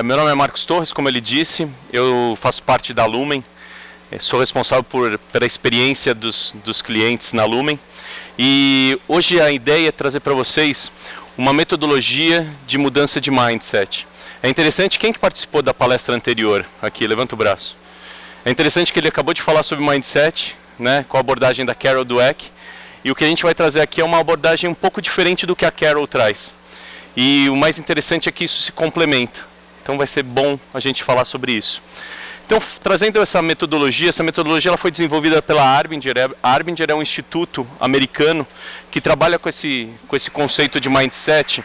Meu nome é Marcos Torres, como ele disse, eu faço parte da Lumen, sou responsável pela experiência dos clientes na Lumen e hoje a ideia é trazer para vocês uma metodologia de mudança de mindset. É interessante, quem que participou da palestra anterior aqui? Levanta o braço. É interessante que ele acabou de falar sobre mindset, né, com a abordagem da Carol Dweck, e o que a gente vai trazer aqui é uma abordagem um pouco diferente do que a Carol traz. E o mais interessante é que isso se complementa. Então vai ser bom a gente falar sobre isso. Então, trazendo essa metodologia ela foi desenvolvida pela Arbinger. A Arbinger é um instituto americano que trabalha com esse conceito de mindset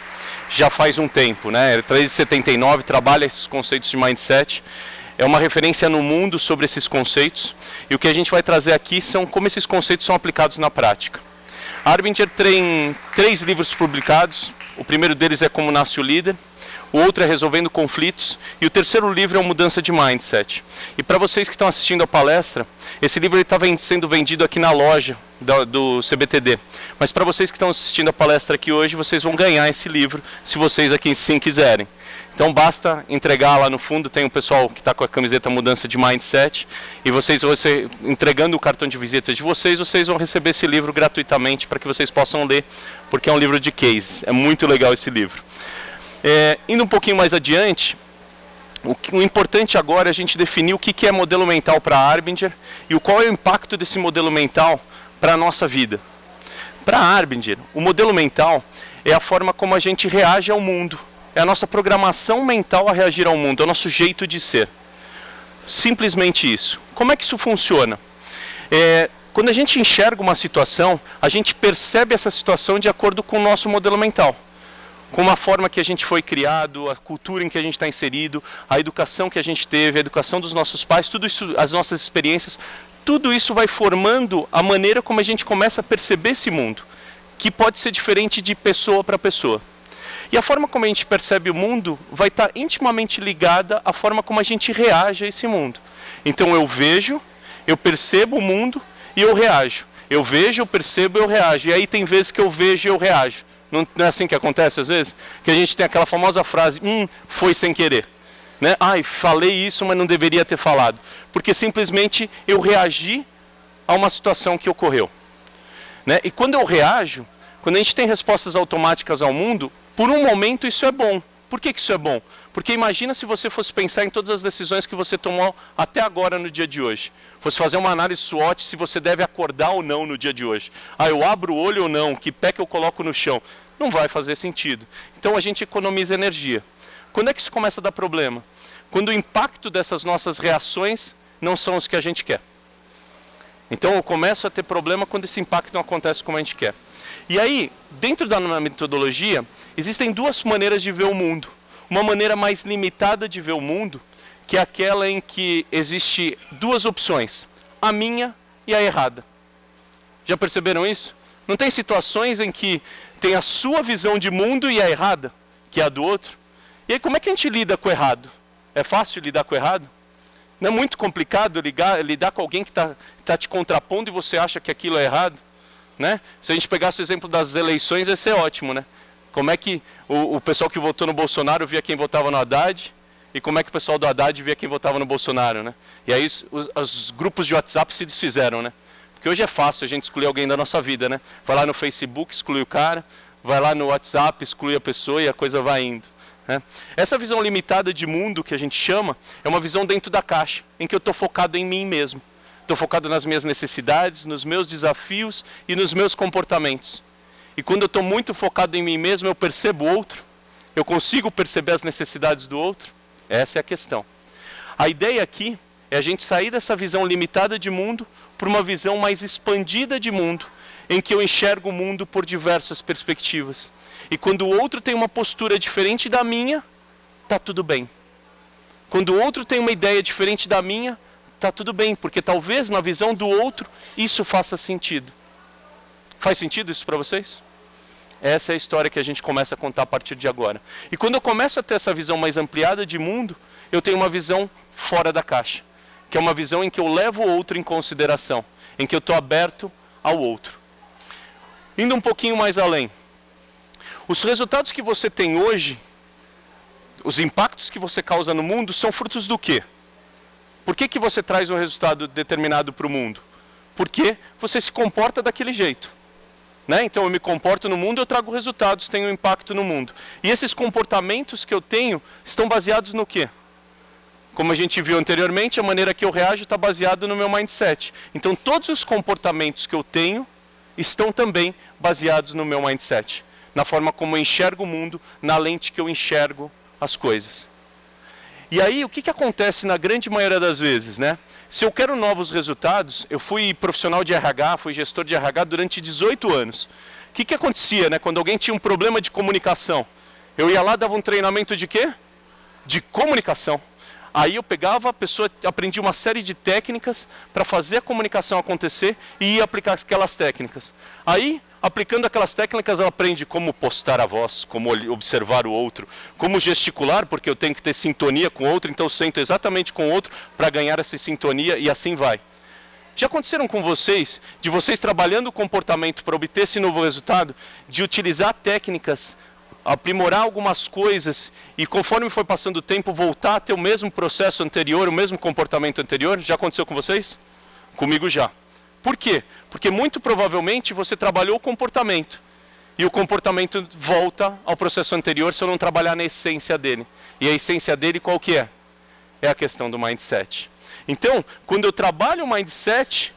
já faz um tempo, né? Desde 79 trabalha esses conceitos de mindset. É uma referência no mundo sobre esses conceitos. E o que a gente vai trazer aqui são como esses conceitos são aplicados na prática. A Arbinger tem 3 livros publicados. O primeiro deles é Como Nasce o Líder, o outro é Resolvendo Conflitos e o terceiro livro é Mudança de Mindset. E para vocês que estão assistindo a palestra, esse livro está sendo vendido aqui na loja do CBTD. Mas para vocês que estão assistindo a palestra aqui hoje, vocês vão ganhar esse livro, se vocês aqui sim quiserem. Então basta entregar lá no fundo, tem um pessoal que está com a camiseta Mudança de Mindset, e vocês vão entregando o cartão de visita de vocês vão receber esse livro gratuitamente para que vocês possam ler, porque é um livro de case, é muito legal esse livro. Indo um pouquinho mais adiante, o importante agora é a gente definir o que é modelo mental para a Arbinger e qual é o impacto desse modelo mental para a nossa vida. Para a Arbinger, o modelo mental é a forma como a gente reage ao mundo. É a nossa programação mental a reagir ao mundo, é o nosso jeito de ser. Simplesmente isso. Como é que isso funciona? Quando a gente enxerga uma situação, a gente percebe essa situação de acordo com o nosso modelo mental. Com a forma que a gente foi criado, a cultura em que a gente está inserido, a educação que a gente teve, a educação dos nossos pais, tudo isso, as nossas experiências, tudo isso vai formando a maneira como a gente começa a perceber esse mundo, que pode ser diferente de pessoa para pessoa. E a forma como a gente percebe o mundo vai estar intimamente ligada à forma como a gente reage a esse mundo. Então eu vejo, eu percebo o mundo e eu reajo. Eu vejo, eu percebo, eu reajo. E aí tem vezes que eu vejo e eu reajo. Não é assim que acontece às vezes? Que a gente tem aquela famosa frase, foi sem querer. Né? Ai, falei isso, mas não deveria ter falado. Porque simplesmente eu reagi a uma situação que ocorreu. Né? E quando eu reajo, quando a gente tem respostas automáticas ao mundo, por um momento isso é bom. Por que isso é bom? Porque imagina se você fosse pensar em todas as decisões que você tomou até agora no dia de hoje. Fosse fazer uma análise SWOT se você deve acordar ou não no dia de hoje. Eu abro o olho ou não? Que pé que eu coloco no chão? Não vai fazer sentido. Então a gente economiza energia. Quando é que isso começa a dar problema? Quando o impacto dessas nossas reações não são os que a gente quer. Então eu começo a ter problema quando esse impacto não acontece como a gente quer. E aí, dentro da metodologia, existem 2 maneiras de ver o mundo. Uma maneira mais limitada de ver o mundo, que é aquela em que existe 2 opções, a minha e a errada. Já perceberam isso? Não tem situações em que tem a sua visão de mundo e a errada, que é a do outro? E aí como é que a gente lida com o errado? É fácil lidar com o errado? Não é muito complicado lidar com alguém que está te contrapondo e você acha que aquilo é errado? Né? Se a gente pegasse o exemplo das eleições, ia ser ótimo, né? Como é que o pessoal que votou no Bolsonaro via quem votava no Haddad, e como é que o pessoal do Haddad via quem votava no Bolsonaro, né? E aí os grupos de WhatsApp se desfizeram, né? Porque hoje é fácil a gente excluir alguém da nossa vida, né? Vai lá no Facebook, exclui o cara, vai lá no WhatsApp, exclui a pessoa e a coisa vai indo. Né? Essa visão limitada de mundo que a gente chama, é uma visão dentro da caixa, em que eu estou focado em mim mesmo. Estou focado nas minhas necessidades, nos meus desafios e nos meus comportamentos. E quando eu estou muito focado em mim mesmo, eu percebo o outro. Eu consigo perceber as necessidades do outro. Essa é a questão. A ideia aqui é a gente sair dessa visão limitada de mundo para uma visão mais expandida de mundo, em que eu enxergo o mundo por diversas perspectivas. E quando o outro tem uma postura diferente da minha, está tudo bem. Quando o outro tem uma ideia diferente da minha, está tudo bem, porque talvez na visão do outro isso faça sentido. Faz sentido isso para vocês? Essa é a história que a gente começa a contar a partir de agora. E quando eu começo a ter essa visão mais ampliada de mundo, eu tenho uma visão fora da caixa, que é uma visão em que eu levo o outro em consideração, em que eu estou aberto ao outro. Indo um pouquinho mais além, os resultados que você tem hoje, os impactos que você causa no mundo são frutos do quê? Por que você traz um resultado determinado para o mundo? Porque você se comporta daquele jeito. Né? Então eu me comporto no mundo, eu trago resultados, tenho um impacto no mundo. E esses comportamentos que eu tenho estão baseados no quê? Como a gente viu anteriormente, a maneira que eu reajo está baseada no meu mindset. Então todos os comportamentos que eu tenho estão também baseados no meu mindset. Na forma como eu enxergo o mundo, na lente que eu enxergo as coisas. E aí, o que acontece na grande maioria das vezes, né? Se eu quero novos resultados, eu fui profissional de RH, fui gestor de RH durante 18 anos. O que acontecia, né? Quando alguém tinha um problema de comunicação, eu ia lá, dava um treinamento de quê? De comunicação. Aí eu pegava a pessoa, aprendia uma série de técnicas para fazer a comunicação acontecer e ia aplicar aquelas técnicas. Aí, aplicando aquelas técnicas, ela aprende como postar a voz, como observar o outro, como gesticular, porque eu tenho que ter sintonia com o outro, então eu sento exatamente com o outro para ganhar essa sintonia e assim vai. Já aconteceram com vocês, de vocês trabalhando o comportamento para obter esse novo resultado, de utilizar técnicas, aprimorar algumas coisas e conforme foi passando o tempo voltar a ter o mesmo processo anterior, o mesmo comportamento anterior? Já aconteceu com vocês? Comigo já. Por quê? Porque muito provavelmente você trabalhou o comportamento e o comportamento volta ao processo anterior se eu não trabalhar na essência dele. E a essência dele qual que é? É a questão do mindset. Então, quando eu trabalho o mindset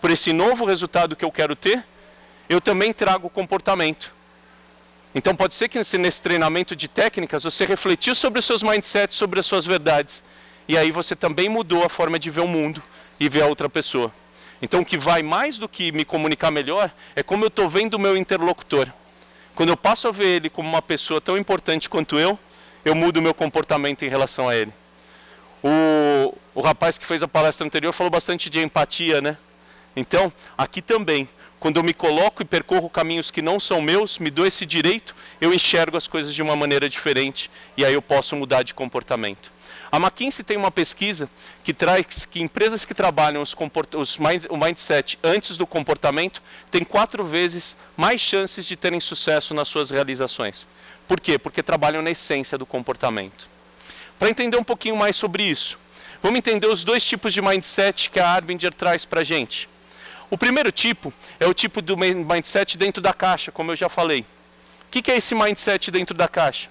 por esse novo resultado que eu quero ter, eu também trago o comportamento. Então pode ser que nesse treinamento de técnicas você refletiu sobre os seus mindsets, sobre as suas verdades. E aí você também mudou a forma de ver o mundo e ver a outra pessoa. Então o que vai mais do que me comunicar melhor é como eu estou vendo o meu interlocutor. Quando eu passo a ver ele como uma pessoa tão importante quanto eu mudo o meu comportamento em relação a ele. O rapaz que fez a palestra anterior falou bastante de empatia, né? Então, aqui também, quando eu me coloco e percorro caminhos que não são meus, me dou esse direito, eu enxergo as coisas de uma maneira diferente e aí eu posso mudar de comportamento. A McKinsey tem uma pesquisa que traz que empresas que trabalham o mindset antes do comportamento têm 4 vezes mais chances de terem sucesso nas suas realizações. Por quê? Porque trabalham na essência do comportamento. Para entender um pouquinho mais sobre isso, vamos entender os 2 tipos de mindset que a Arbinger traz para a gente. O primeiro tipo é o tipo do mindset dentro da caixa, como eu já falei. O que é esse mindset dentro da caixa?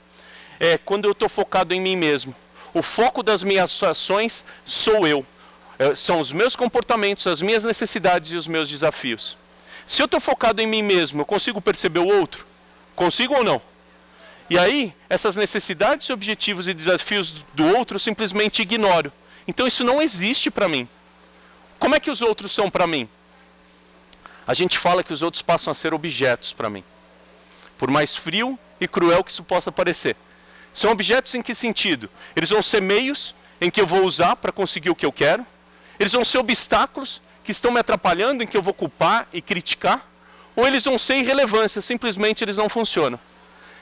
É quando eu estou focado em mim mesmo. O foco das minhas ações sou eu. São os meus comportamentos, as minhas necessidades e os meus desafios. Se eu estou focado em mim mesmo, eu consigo perceber o outro? Consigo ou não? E aí, essas necessidades, objetivos e desafios do outro eu simplesmente ignoro. Então isso não existe para mim. Como é que os outros são para mim? A gente fala que os outros passam a ser objetos para mim. Por mais frio e cruel que isso possa parecer. São objetos em que sentido? Eles vão ser meios em que eu vou usar para conseguir o que eu quero. Eles vão ser obstáculos que estão me atrapalhando, em que eu vou culpar e criticar. Ou eles vão ser irrelevância, simplesmente eles não funcionam.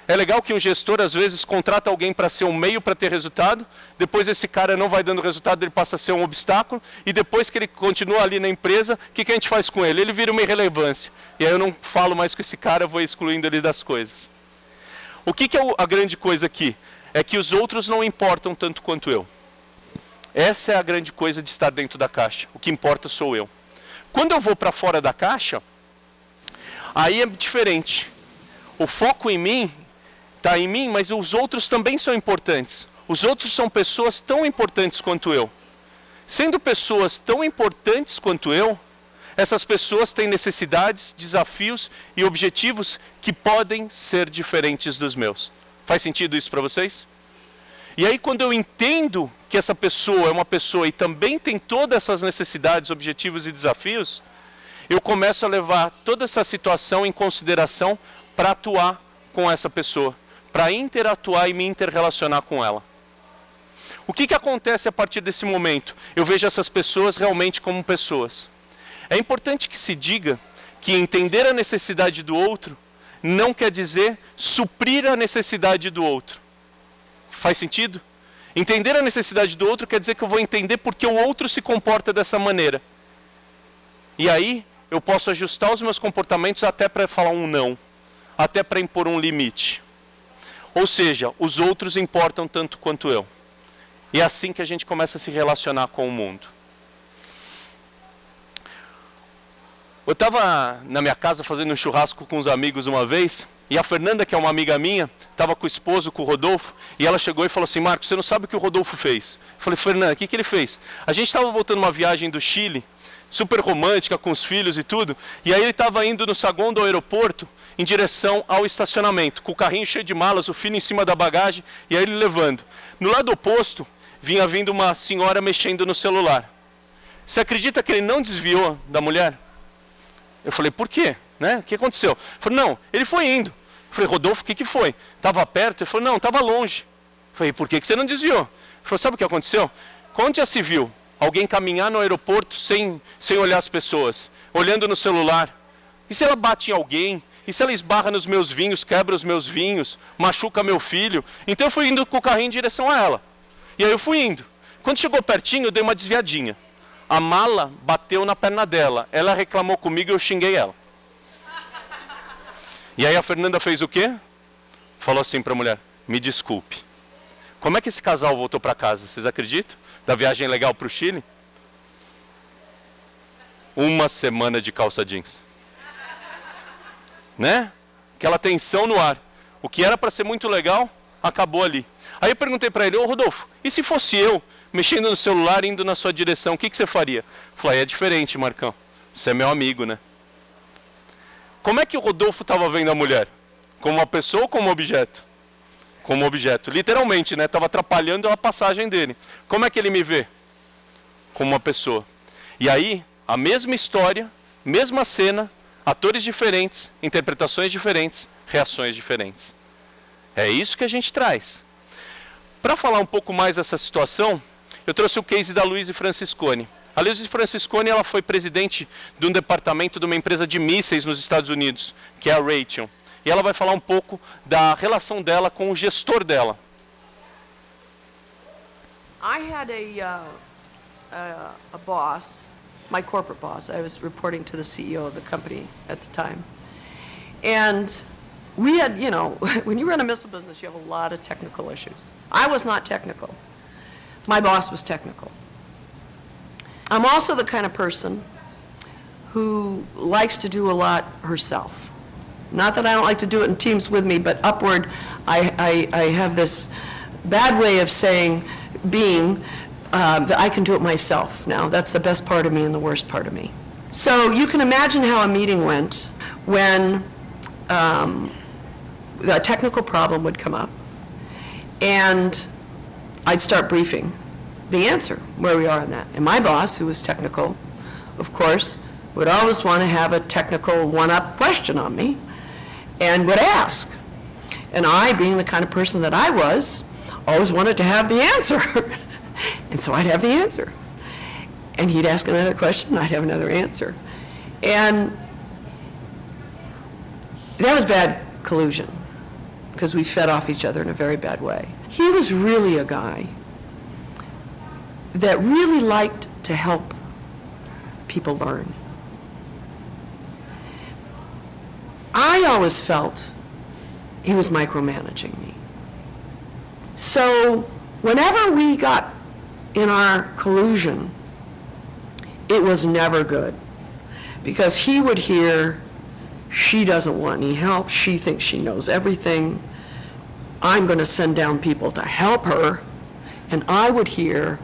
É legal que um gestor, às vezes, contrata alguém para ser um meio para ter resultado, depois esse cara não vai dando resultado, ele passa a ser um obstáculo, e depois que ele continua ali na empresa, o que a gente faz com ele? Ele vira uma irrelevância. E aí eu não falo mais com esse cara, eu vou excluindo ele das coisas. O que é a grande coisa aqui? É que os outros não importam tanto quanto eu. Essa é a grande coisa de estar dentro da caixa. O que importa sou eu. Quando eu vou para fora da caixa, aí é diferente. O foco em mim está em mim, mas os outros também são importantes. Os outros são pessoas tão importantes quanto eu. Sendo pessoas tão importantes quanto eu, essas pessoas têm necessidades, desafios e objetivos que podem ser diferentes dos meus. Faz sentido isso para vocês? E aí quando eu entendo que essa pessoa é uma pessoa e também tem todas essas necessidades, objetivos e desafios, eu começo a levar toda essa situação em consideração para atuar com essa pessoa, para interatuar e me interrelacionar com ela. O que acontece a partir desse momento? Eu vejo essas pessoas realmente como pessoas. É importante que se diga que entender a necessidade do outro não quer dizer suprir a necessidade do outro. Faz sentido? Entender a necessidade do outro quer dizer que eu vou entender porque o outro se comporta dessa maneira. E aí eu posso ajustar os meus comportamentos até para falar um não, até para impor um limite. Ou seja, os outros importam tanto quanto eu. E é assim que a gente começa a se relacionar com o mundo. Eu estava na minha casa fazendo um churrasco com os amigos uma vez, e a Fernanda, que é uma amiga minha, estava com o esposo, com o Rodolfo, e ela chegou e falou assim: Marcos, você não sabe o que o Rodolfo fez. Eu falei: Fernanda, o que ele fez? A gente estava voltando uma viagem do Chile, super romântica, com os filhos e tudo, e aí ele estava indo no saguão do aeroporto em direção ao estacionamento, com o carrinho cheio de malas, o filho em cima da bagagem, e aí ele levando. No lado oposto, vinha vindo uma senhora mexendo no celular. Você acredita que ele não desviou da mulher? Eu falei: por quê? Né? O que aconteceu? Ele falou: não, ele foi indo. Eu falei: Rodolfo, o que foi? Estava perto? Ele falou: não, estava longe. Eu falei: por que você não desviou? Ele falou: sabe o que aconteceu? Quando já se viu alguém caminhar no aeroporto sem olhar as pessoas, olhando no celular? E se ela bate em alguém? E se ela esbarra nos meus vinhos, quebra os meus vinhos, machuca meu filho? Então eu fui indo com o carrinho em direção a ela. E aí eu fui indo. Quando chegou pertinho, eu dei uma desviadinha. A mala bateu na perna dela. Ela reclamou comigo e eu xinguei ela. E aí a Fernanda fez o quê? Falou assim para a mulher: me desculpe. Como é que esse casal voltou para casa? Vocês acreditam? Da viagem legal para o Chile? 1 semana de calça jeans. Né? Aquela tensão no ar. O que era para ser muito legal, acabou ali. Aí eu perguntei para ele: ô Rodolfo, e se fosse eu, mexendo no celular, indo na sua direção, o que você faria? Eu falei: é diferente, Marcão. Você é meu amigo, né? Como é que o Rodolfo estava vendo a mulher? Como uma pessoa ou como objeto? Como objeto. Literalmente, né? Estava atrapalhando a passagem dele. Como é que ele me vê? Como uma pessoa. E aí, a mesma história, mesma cena, atores diferentes, interpretações diferentes, reações diferentes. É isso que a gente traz. Para falar um pouco mais dessa situação, eu trouxe o case da Louise Franciscone. A Louise Franciscone, ela foi presidente de um departamento de uma empresa de mísseis nos Estados Unidos, que é a Raytheon. E ela vai falar um pouco da relação dela com o gestor dela. I had a boss, my corporate boss. I was reporting to the CEO of the company at the time. And we had, you know, when you run a missile business, you have a lot of technical issues. I was not technical. My boss was technical. I'm also the kind of person who likes to do a lot herself. Not that I don't like to do it in teams with me, but upward, I have this bad way of saying, that I can do it myself. Now, that's the best part of me and the worst part of me. So you can imagine how a meeting went when a technical problem would come up, and I'd start briefing the answer, where we are on that. And my boss, who was technical, of course, would always want to have a technical one-up question on me and would ask. And I, being the kind of person that I was, always wanted to have the answer. And so I'd have the answer. And he'd ask another question, and I'd have another answer. And that was bad collusion, because we fed off each other in a very bad way. He was really a guy that really liked to help people learn. I always felt he was micromanaging me. So whenever we got in our collusion, it was never good, because he would hear, she doesn't want any help, she thinks she knows everything, I'm going to send down people to help her, and I would hear,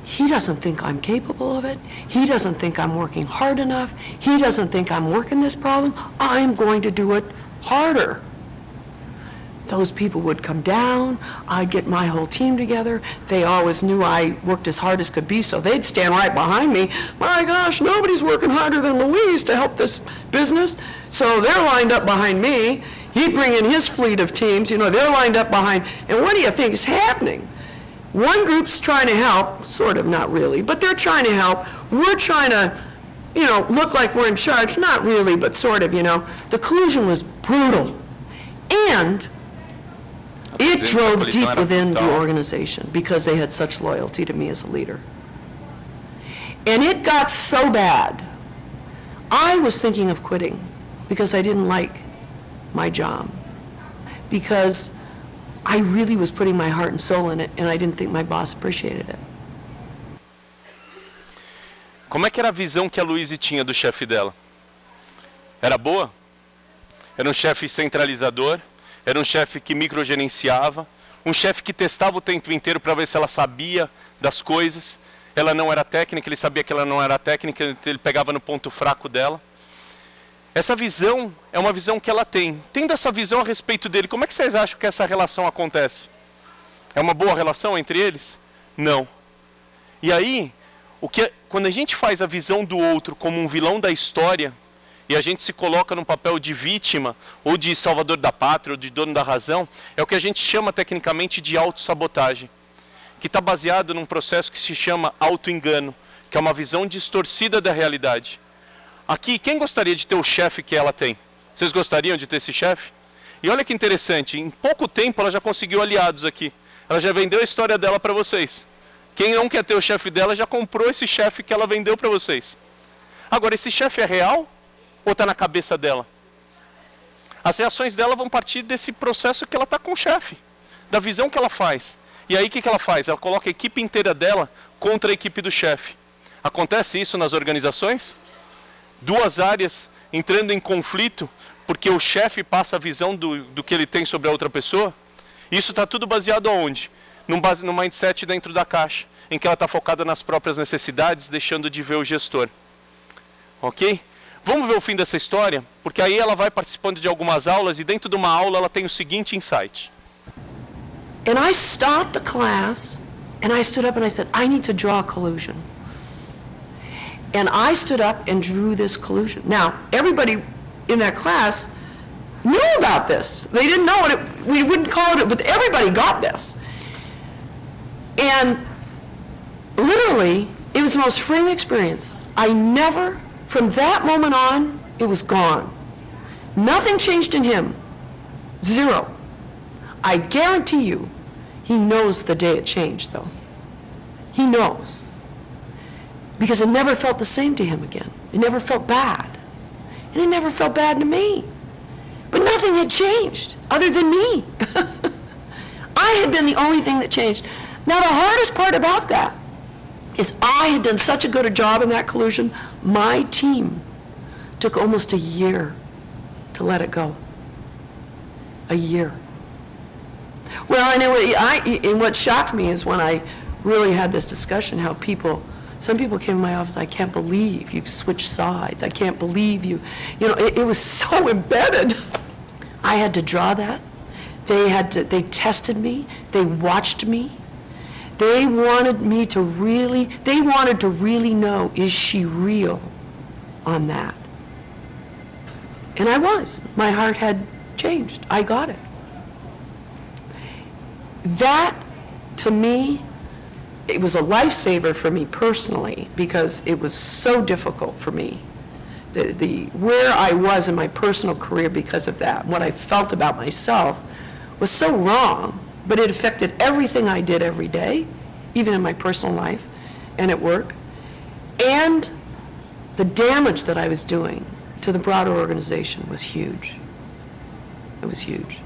he doesn't think I'm capable of it, he doesn't think I'm working hard enough, he doesn't think I'm working this problem, I'm going to do it harder. Those people would come down, I'd get my whole team together, they always knew I worked as hard as could be, so they'd stand right behind me. My gosh, nobody's working harder than Louise to help this business. So they're lined up behind me, he'd bring in his fleet of teams, you know, they're lined up behind, and what do you think is happening? One group's trying to help, sort of, not really, but they're trying to help. We're trying to, you know, look like we're in charge, not really, but sort of, you know. The collusion was brutal. And it drove deep within the organization because they had such loyalty to me as a leader. And it got so bad, I was thinking of quitting because I didn't like my job. Because I really was putting my heart and soul in it, and I didn't think my boss appreciated it. Como é que era a visão que a Louise tinha do chefe dela? Era boa? Era um chefe centralizador? Era um chefe que microgerenciava? Um chefe que testava o tempo inteiro para ver se ela sabia das coisas? Ela não era técnica, ele sabia que ela não era técnica, ele pegava no ponto fraco dela. Essa visão é uma visão que ela tem. Tendo essa visão a respeito dele, como é que vocês acham que essa relação acontece? É uma boa relação entre eles? Não. E aí, quando a gente faz a visão do outro como um vilão da história, e a gente se coloca num papel de vítima, ou de salvador da pátria, ou de dono da razão, é o que a gente chama tecnicamente de autossabotagem, que está baseado num processo que se chama autoengano, que é uma visão distorcida da realidade. Aqui, quem gostaria de ter o chefe que ela tem? Vocês gostariam de ter esse chefe? E olha que interessante, em pouco tempo ela já conseguiu aliados aqui. Ela já vendeu a história dela para vocês. Quem não quer ter o chefe dela já comprou esse chefe que ela vendeu para vocês. Agora, esse chefe é real ou está na cabeça dela? As reações dela vão partir desse processo que ela está com o chefe, da visão que ela faz. E aí o que ela faz? Ela coloca a equipe inteira dela contra a equipe do chefe. Acontece isso nas organizações? Duas áreas entrando em conflito porque o chefe passa a visão do que ele tem sobre a outra pessoa. Isso está tudo baseado aonde? No mindset dentro da caixa, em que ela está focada nas próprias necessidades, deixando de ver o gestor. Ok? Vamos ver o fim dessa história? Porque aí ela vai participando de algumas aulas e dentro de uma aula ela tem o seguinte insight. And I stopped the class, and I stood up and I said, I need to draw a collusion. And I stood up and drew this collusion. Now, everybody in that class knew about this. They didn't know what we wouldn't call it, but everybody got this. And literally, it was the most freeing experience. I never, from that moment on, it was gone. Nothing changed in him. Zero. I guarantee you, he knows the day it changed, though. He knows. Because it never felt the same to him again. It never felt bad. And it never felt bad to me. But nothing had changed, other than me. I had been the only thing that changed. Now, the hardest part about that is I had done such a good job in that collusion, my team took almost a year to let it go. A year. Well, and what shocked me is when I really had this discussion, how some people came in my office, I can't believe you've switched sides. I can't believe it was so embedded. I had to draw that. They tested me. They watched me. They wanted to really know, is she real on that? And I was. My heart had changed. I got it. That, to me, it was a lifesaver for me personally, because it was so difficult for me. Where I was in my personal career because of that, what I felt about myself was so wrong, but it affected everything I did every day, even in my personal life and at work. And the damage that I was doing to the broader organization was huge. It was huge.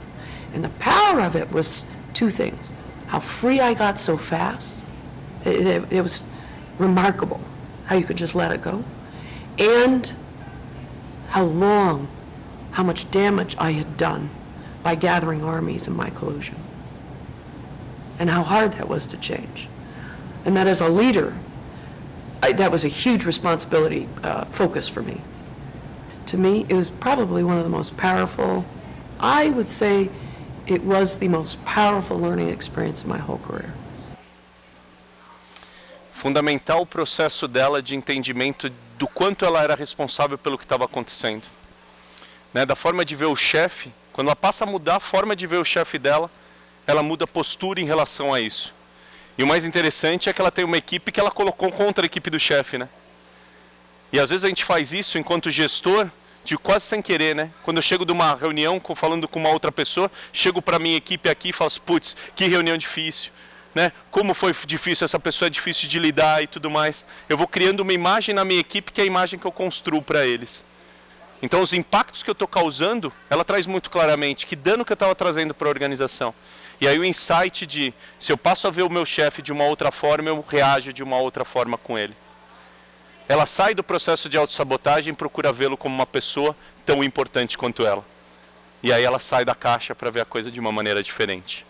And the power of it was two things: how free I got so fast. It was remarkable how you could just let it go, and how much damage I had done by gathering armies in my collusion, and how hard that was to change. And that as a leader, that was a huge responsibility focus for me. To me, it was probably one of the most powerful, I would say it was the most powerful learning experience in my whole career. Fundamental o processo dela de entendimento do quanto ela era responsável pelo que estava acontecendo. Né? Da forma de ver o chefe, quando ela passa a mudar a forma de ver o chefe dela, ela muda a postura em relação a isso. E o mais interessante é que ela tem uma equipe que ela colocou contra a equipe do chefe, né? E às vezes a gente faz isso enquanto gestor, de quase sem querer, né? Quando eu chego de uma reunião falando com uma outra pessoa, chego para minha equipe aqui e falo, putz, que reunião difícil, né? Como foi difícil, essa pessoa é difícil de lidar e tudo mais. Eu vou criando uma imagem na minha equipe que é a imagem que eu construo para eles. Então os impactos que eu estou causando, ela traz muito claramente que dano que eu estava trazendo para a organização. E aí o insight de, se eu passo a ver o meu chefe de uma outra forma, eu reajo de uma outra forma com ele. Ela sai do processo de autossabotagem e procura vê-lo como uma pessoa tão importante quanto ela. E aí ela sai da caixa para ver a coisa de uma maneira diferente.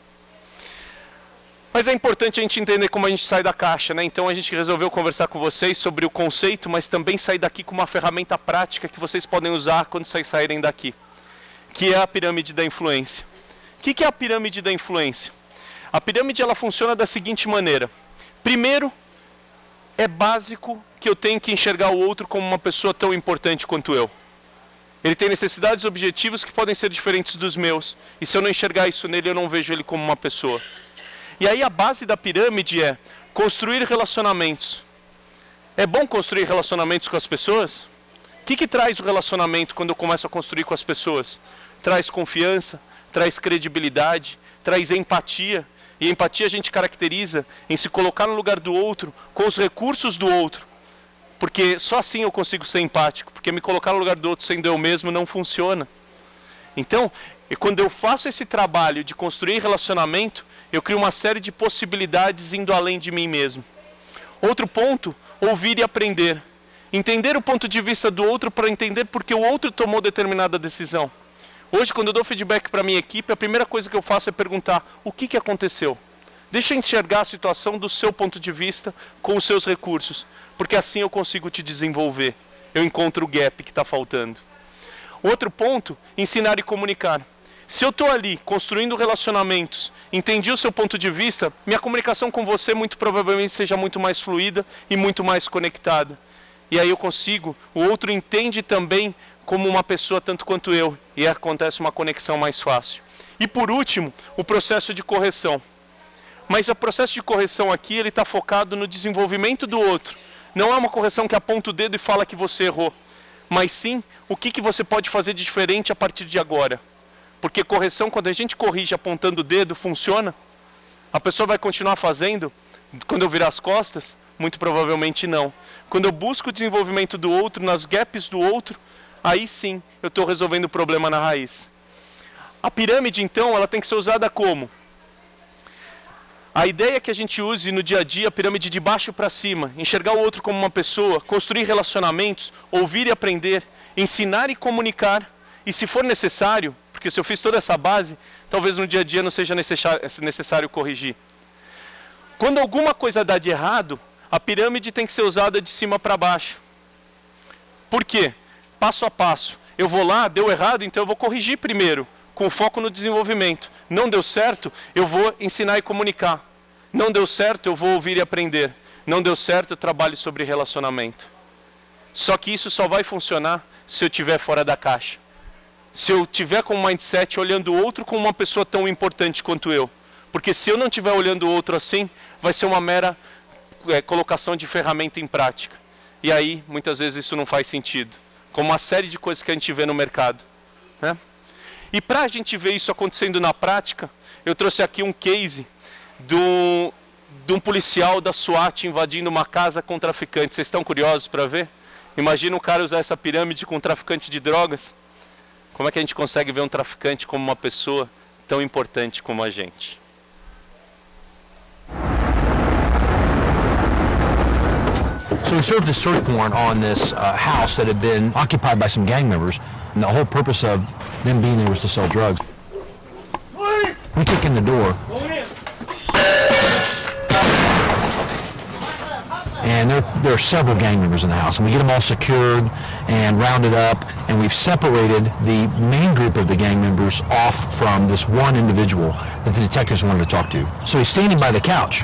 Mas é importante a gente entender como a gente sai da caixa, né? Então a gente resolveu conversar com vocês sobre o conceito, mas também sair daqui com uma ferramenta prática que vocês podem usar quando vocês saírem daqui, que é a pirâmide da influência. O que é a pirâmide da influência? A pirâmide ela funciona da seguinte maneira. Primeiro, é básico que eu tenho que enxergar o outro como uma pessoa tão importante quanto eu. Ele tem necessidades e objetivos que podem ser diferentes dos meus, e se eu não enxergar isso nele, eu não vejo ele como uma pessoa. E aí a base da pirâmide é construir relacionamentos. É bom construir relacionamentos com as pessoas? O que traz o relacionamento quando eu começo a construir com as pessoas? Traz confiança, traz credibilidade, traz empatia. E empatia a gente caracteriza em se colocar no lugar do outro, com os recursos do outro. Porque só assim eu consigo ser empático, porque me colocar no lugar do outro sendo eu mesmo não funciona. Então, quando eu faço esse trabalho de construir relacionamento, eu crio uma série de possibilidades indo além de mim mesmo. Outro ponto, ouvir e aprender. Entender o ponto de vista do outro para entender por que o outro tomou determinada decisão. Hoje, quando eu dou feedback para a minha equipe, a primeira coisa que eu faço é perguntar o que aconteceu. Deixa eu enxergar a situação do seu ponto de vista com os seus recursos, porque assim eu consigo te desenvolver. Eu encontro o gap que está faltando. Outro ponto, ensinar e comunicar. Se eu estou ali construindo relacionamentos, entendi o seu ponto de vista, minha comunicação com você muito provavelmente seja muito mais fluida e muito mais conectada. E aí eu consigo, o outro entende também como uma pessoa tanto quanto eu, e acontece uma conexão mais fácil. E por último, o processo de correção. Mas o processo de correção aqui, ele está focado no desenvolvimento do outro. Não é uma correção que aponta o dedo e fala que você errou, mas sim o que você pode fazer de diferente a partir de agora. Porque correção, quando a gente corrige apontando o dedo, funciona? A pessoa vai continuar fazendo quando eu virar as costas? Muito provavelmente não. Quando eu busco o desenvolvimento do outro, nas gaps do outro, aí sim eu estou resolvendo o problema na raiz. A pirâmide, então, ela tem que ser usada como? A ideia é que a gente use no dia a dia a pirâmide de baixo para cima, enxergar o outro como uma pessoa, construir relacionamentos, ouvir e aprender, ensinar e comunicar, e se for necessário, porque se eu fiz toda essa base, talvez no dia a dia não seja necessário corrigir. Quando alguma coisa dá de errado, a pirâmide tem que ser usada de cima para baixo. Por quê? Passo a passo. Eu vou lá, deu errado, então eu vou corrigir primeiro, com foco no desenvolvimento. Não deu certo, eu vou ensinar e comunicar. Não deu certo, eu vou ouvir e aprender. Não deu certo, eu trabalho sobre relacionamento. Só que isso só vai funcionar se eu estiver fora da caixa. Se eu estiver com um mindset olhando o outro como uma pessoa tão importante quanto eu. Porque se eu não estiver olhando o outro assim, vai ser uma mera colocação de ferramenta em prática. E aí, muitas vezes, isso não faz sentido. Como uma série de coisas que a gente vê no mercado, né? E para a gente ver isso acontecendo na prática, eu trouxe aqui um case de um policial da SWAT invadindo uma casa com traficantes. Vocês estão curiosos para ver? Imagina um cara usar essa pirâmide com um traficante de drogas. Como é que a gente consegue ver um traficante como uma pessoa tão importante como a gente? So we served a search warrant on this house that had been occupied by some gang members, and the whole purpose of them being there was to sell drugs. We kick in the door, and there are several gang members in the house, and we get them all secured and rounded up, and we've separated the main group of the gang members off from this one individual that the detectives wanted to talk to. So he's standing by the couch.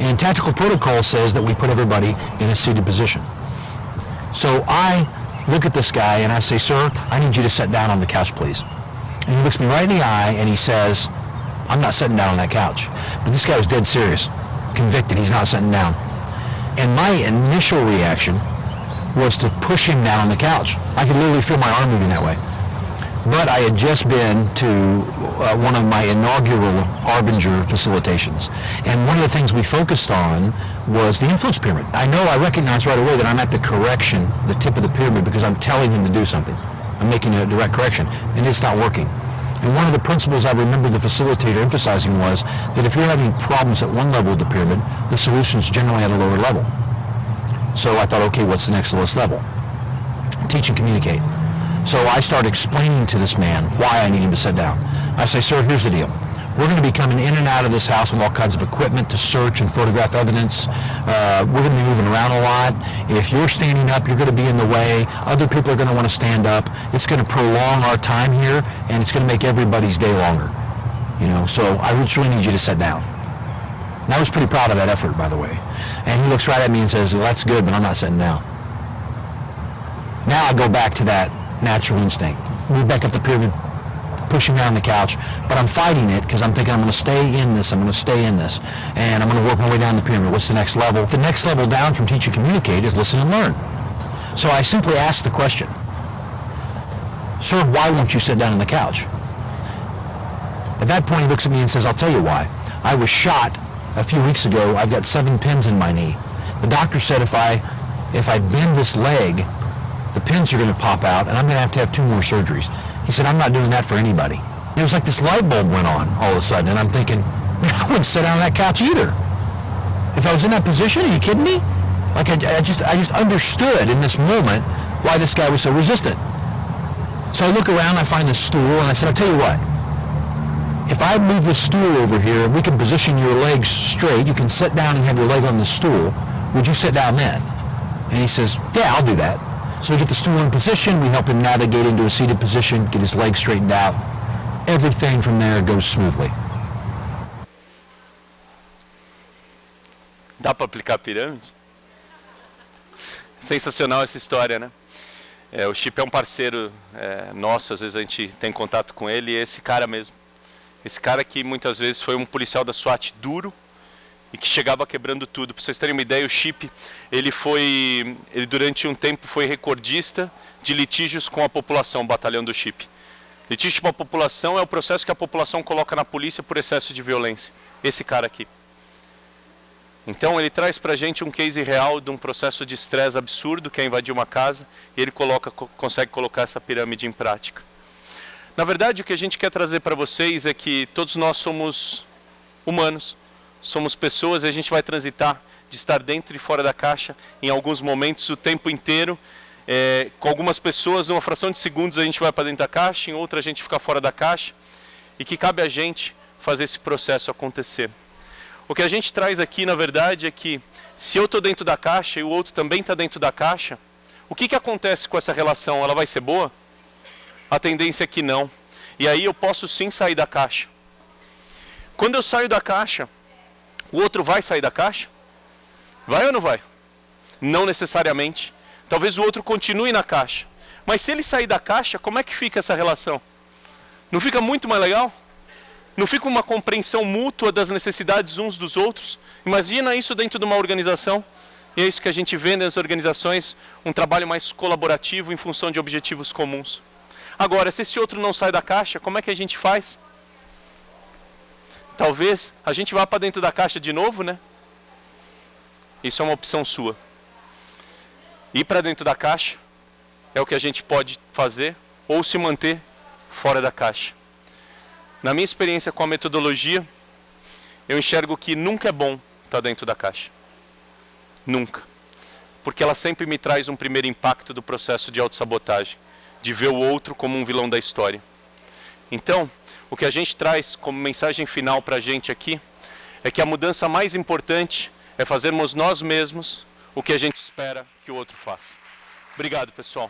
And tactical protocol says that we put everybody in a seated position. So I look at this guy and I say, "Sir, I need you to sit down on the couch, please." And he looks me right in the eye and he says, "I'm not sitting down on that couch." But this guy was dead serious, convicted, he's not sitting down. And my initial reaction was to push him down on the couch. I could literally feel my arm moving that way. But I had just been to one of my inaugural Arbinger facilitations. And one of the things we focused on was the influence pyramid. I know I recognize right away that I'm at the correction, the tip of the pyramid, because I'm telling him to do something. I'm making a direct correction, and it's not working. And one of the principles I remember the facilitator emphasizing was that if you're having problems at one level of the pyramid, the solution's generally at a lower level. So I thought, okay, what's the next lowest level? Teach and communicate. So I start explaining to this man why I need him to sit down. I say, sir, here's the deal. We're going to be coming in and out of this house with all kinds of equipment to search and photograph evidence. We're going to be moving around a lot. If you're standing up, you're going to be in the way. Other people are going to want to stand up. It's going to prolong our time here, and it's going to make everybody's day longer. You know, so I just really need you to sit down. And I was pretty proud of that effort, by the way. And he looks right at me and says, well, that's good, but I'm not sitting down. Now I go back to that natural instinct. Move back up the pyramid, pushing down the couch, but I'm fighting it because I'm thinking I'm going to stay in this, and I'm going to work my way down the pyramid. What's the next level? The next level down from teach and communicate is listen and learn. So I simply ask the question, sir, why won't you sit down on the couch? At that point he looks at me and says, I'll tell you why. I was shot a few weeks ago. I've got 7 pins in my knee. The doctor said if I bend this leg, the pins are going to pop out, and I'm going to have 2 more surgeries. He said, I'm not doing that for anybody. It was like this light bulb went on all of a sudden, and I'm thinking, man, I wouldn't sit down on that couch either. If I was in that position, are you kidding me? Like I just understood in this moment why this guy was so resistant. So I look around, I find this stool, and I said, I'll tell you what. If I move this stool over here, and we can position your legs straight, you can sit down and have your leg on the stool, would you sit down then? And he says, yeah, I'll do that. So we get the stool in position, we help him navigate into a seated position, get his legs straightened out. Everything from there goes smoothly. Dá para aplicar a pirâmide? Sensacional essa história, né? O Chip é um parceiro nosso, às vezes a gente tem contato com ele, e é esse cara mesmo. Esse cara que muitas vezes foi um policial da SWAT duro e que chegava quebrando tudo. Para vocês terem uma ideia, o Chip, ele durante um tempo foi recordista de litígios com a população, o batalhão do Chip. Litígio com a população é o processo que a população coloca na polícia por excesso de violência. Esse cara aqui. Então ele traz pra gente um case real de um processo de estresse absurdo, que é invadir uma casa, e ele consegue colocar essa pirâmide em prática. Na verdade, o que a gente quer trazer para vocês é que todos nós somos humanos, somos pessoas, e a gente vai transitar de estar dentro e fora da caixa em alguns momentos, o tempo inteiro. Com algumas pessoas, numa fração de segundos a gente vai para dentro da caixa, em outra a gente fica fora da caixa, e que cabe a gente fazer esse processo acontecer. O que a gente traz aqui, na verdade, é que se eu estou dentro da caixa e o outro também está dentro da caixa, o que acontece com essa relação? Ela vai ser boa? A tendência é que não. E aí eu posso sim sair da caixa. Quando eu saio da caixa, o outro vai sair da caixa? Vai ou não vai? Não necessariamente. Talvez o outro continue na caixa. Mas se ele sair da caixa, como é que fica essa relação? Não fica muito mais legal? Não fica uma compreensão mútua das necessidades uns dos outros? Imagina isso dentro de uma organização. E é isso que a gente vê nas organizações, um trabalho mais colaborativo em função de objetivos comuns. Agora, se esse outro não sai da caixa, como é que a gente faz? Talvez a gente vá para dentro da caixa de novo, né? Isso é uma opção sua. Ir para dentro da caixa é o que a gente pode fazer, ou se manter fora da caixa. Na minha experiência com a metodologia, eu enxergo que nunca é bom estar dentro da caixa. Nunca. Porque ela sempre me traz um primeiro impacto do processo de autossabotagem, de ver o outro como um vilão da história. Então, o que a gente traz como mensagem final para a gente aqui, é que a mudança mais importante é fazermos nós mesmos o que a gente espera que o outro faça. Obrigado, pessoal.